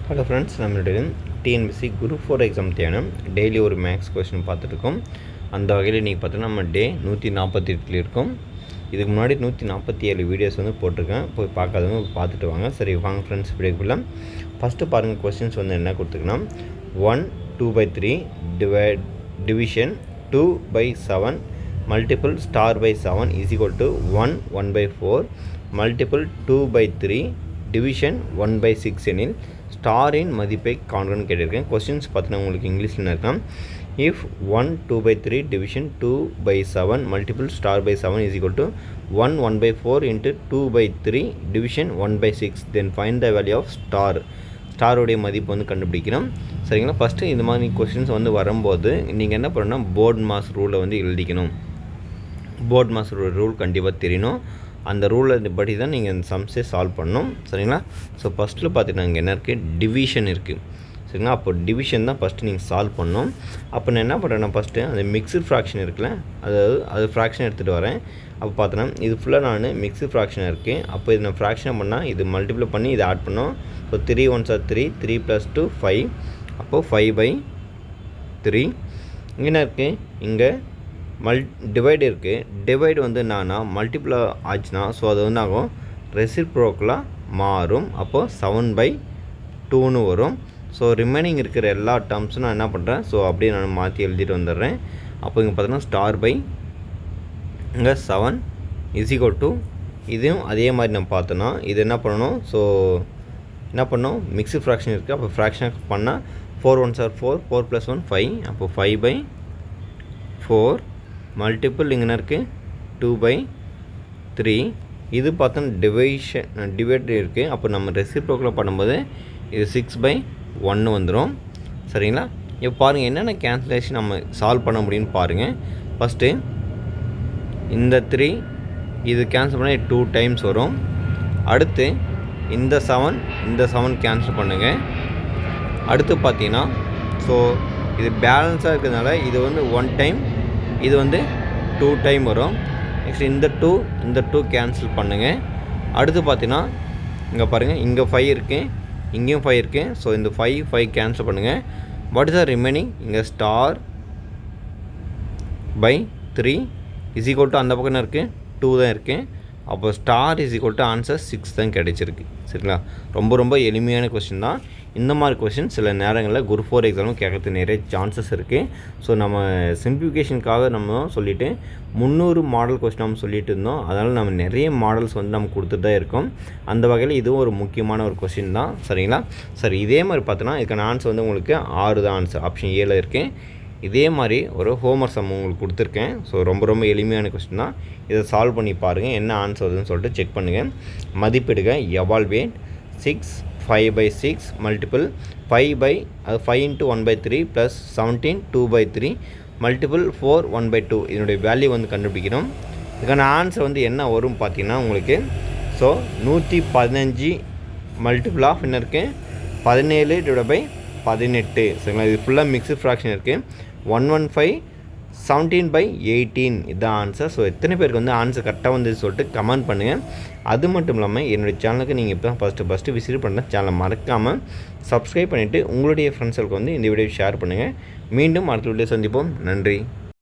Hello friends, நம்மளுடைய TNPSC group 4 exam தேவையான daily ஒரு மேக்ஸ் கொஸ்டின் பார்த்துட்ருக்கோம். அந்த வகையில் இன்றைக்கி பார்த்தோன்னா நம்ம டே 148 இருக்கும். இதுக்கு முன்னாடி 147 வீடியோஸ் போட்டிருக்கேன். போய் பார்க்காதவங்க பார்த்துட்டு வாங்க. சரி வாங்க ஃப்ரெண்ட்ஸ், வீடியோக்குள்ள ஃபஸ்ட்டு பாருங்கள். கொஸ்டின்ஸ் என்ன கொடுத்துருக்குன்னா 1/2/3 division 2/7 multiple */7 is equal to 1/4 multiple 2/3 division 1/6 எனில் ஸ்டாரின் மதிப்பை காண்கன்னு கேட்டிருக்கேன். கொஸ்டின்ஸ் பார்த்தீங்கன்னா உங்களுக்கு இங்கிலீஷில் இருக்கான். If 1/2/3 division 2/7 multiple */7 is equal to 1/4 into 2/3 division 1/6 then find the value of ஸ்டாருடைய மதிப்பு கண்டுபிடிக்கணும். சரிங்களா? ஃபஸ்ட்டு இந்த மாதிரி கொஸ்டின்ஸ் வரும்போது நீங்கள் என்ன பண்ணணும்னா போர்ட் மாஸ் ரூலை எழுதிக்கணும். போர்ட் மாஸ் ரூல் கண்டிப்பாக தெரியணும். அந்த ரூலை படி தான் நீங்கள் அந்த சம்ஸே சால்வ் பண்ணணும். சரிங்களா? ஸோ ஃபஸ்ட்டில் பார்த்தீங்கன்னா இங்கே என்ன இருக்குது, டிவிஷன் இருக்குது. சரிங்களா? அப்போ டிவிஷன் தான் ஃபஸ்ட்டு நீங்கள் சால்வ் பண்ணணும். அப்போ நான் என்ன பண்ணுறேன்னா ஃபஸ்ட்டு அந்த மிக்ஸ்டு ஃப்ராக்ஷன் இருக்குல்ல, அது ஃப்ராக்ஷன் எடுத்துகிட்டு வரேன். அப்போ பார்த்தோன்னா இது ஃபுல்லாக நான் மிக்ஸ்டு ஃப்ராக்ஷன் இருக்குது. அப்போ இது நான் ஃப்ராக்ஷனை பண்ணால் இது மல்டிப்ளை பண்ணி இதை ஆட் பண்ணோம். So 3 1s are 3, 3 + 2 5. அப்போது 5/3. இங்கே என்ன இருக்குது, இங்கே டிவைடு இருக்குது. டிவைடு என்னன்னா மல்டிப்ளை ஆச்சுன்னா ஸோ அது ஆகும் ரெசிப்ரோக்கலாக மாறும். அப்போது 7/2ன்னு வரும். ஸோ ரிமைனிங் இருக்கிற எல்லா டேர்ம்ஸும் நான் என்ன பண்ணுறேன், ஸோ அப்படியே நான் மாற்றி எழுதிட்டு வந்துடுறேன். அப்போ இங்கே பார்த்தோன்னா இங்கே 7 இஸ் ஈக்குவல் டு இதையும் அதே மாதிரி நம்ம பார்த்தோன்னா இது என்ன பண்ணணும், ஸோ என்ன பண்ணணும், மிக்ஸ்டு ஃப்ராக்ஷன் இருக்குது. அப்போ ஃப்ராக்ஷன் பண்ணால் 4 1s are 4, 4 + 1 5. அப்போ 5/4 மல்டிபிள் இங்கே இருக்குது 2/3. இது பார்த்தோன்னா டிவைட் இருக்குது. அப்போ நம்ம ரெசிப்ரோக்கலாக பண்ணும்போது இது 6/1 வந்துடும். சரிங்களா? இப்போ பாருங்கள் என்னென்ன கேன்சலேஷன் நம்ம சால்வ் பண்ண முடியும்னு பாருங்கள். ஃபஸ்ட்டு இந்த 3 இது கேன்சல் பண்ணால் 2 டைம்ஸ் வரும். அடுத்து இந்த 7 கேன்சல் பண்ணுங்கள். அடுத்து பார்த்தீங்கன்னா ஸோ இது பேலன்ஸாக இருக்கிறதுனால இது 1 டைம், இது 2 டைம் வரும். நெக்ஸ்ட் இந்த 2 கேன்சல் பண்ணுங்கள். அடுத்து பார்த்தீங்கன்னா இங்கே பாருங்கள், இங்கே 5 இருக்குது, இங்கேயும் 5 இருக்குது. ஸோ இந்த 5 கேன்சல் பண்ணுங்கள். வாட் இஸ் த ரிமைனிங், இங்கே */3 இஸ் ஈக்குவல் டு அந்த பக்கம் இருக்குது 2 தான் இருக்குது. அப்போ star is equal to answer 6 தான் கிடச்சிருக்கு. சரிங்களா? ரொம்ப எளிமையான கொஸ்டின் தான். இந்த மாதிரி கொஸ்டின் சில நேரங்களில் குரூப் 4 எக்ஸாமும் கேட்கறதுக்கு நிறைய சான்சஸ் இருக்குது. ஸோ நம்ம சிம்பிளிஃபிகேஷனுக்காக நம்ம சொல்லிவிட்டு 300 மாடல் கொஸ்டின் நம்ம சொல்லிட்டு இருந்தோம். அதனால் நம்ம நிறைய மாடல்ஸ் நம்ம கொடுத்துட்டு தான் இருக்கோம். அந்த வகையில் இதுவும் ஒரு முக்கியமான ஒரு கொஸ்டின் தான். சரிங்களா? சரி, இதே மாதிரி பார்த்தோன்னா இதுக்கான ஆன்சர் உங்களுக்கு 6 தான் ஆன்சர். ஆப்ஷன் ஏல இருக்குது. இதே மாதிரி ஒரு ஹோம்ஒர்க் சம் உங்களுக்கு கொடுத்துருக்கேன். ஸோ ரொம்ப எளிமையான கொஸ்டின் தான். இதை சால்வ் பண்ணி பாருங்கள், என்ன ஆன்சர் வருதுன்னு சொல்லிட்டு செக் பண்ணுங்கள். மதிப்பிடுக எவால்வேட் 6 5/6 மல்டிபிள் 5 × 1/3 + 17 2/3 மல்டிபிள் 4 1/2. இதனுடைய வேல்யூ கண்டுபிடிக்கணும். இதுக்கான ஆன்சர் என்ன வரும் பார்த்தீங்கன்னா உங்களுக்கு ஸோ 115 மல்டிபிள் ஆஃப் என்ன இருக்குது 17/18. சரிங்களா? இது ஃபுல்லாக மிக்ஸ்டு ஃப்ராக்ஷன் இருக்குது. 115 17/18 இதுதான் ஆன்சர். ஸோ எத்தனை பேருக்கு ஆன்சர் கரெக்டாக வந்து சொல்லிட்டு கமெண்ட் பண்ணுங்கள். அது மட்டும் இல்லாமல் என்னுடைய சேனலுக்கு நீங்கள் இப்போ தான் ஃபஸ்ட்டு விசிட் பண்ண சேனலை மறக்காமல் சப்ஸ்கிரைப் பண்ணிவிட்டு உங்களுடைய ஃப்ரெண்ட்ஸுக்கு இந்த வீடியோ ஷேர் பண்ணுங்கள். மீண்டும் அடுத்த வீடியோ சந்திப்போம். நன்றி.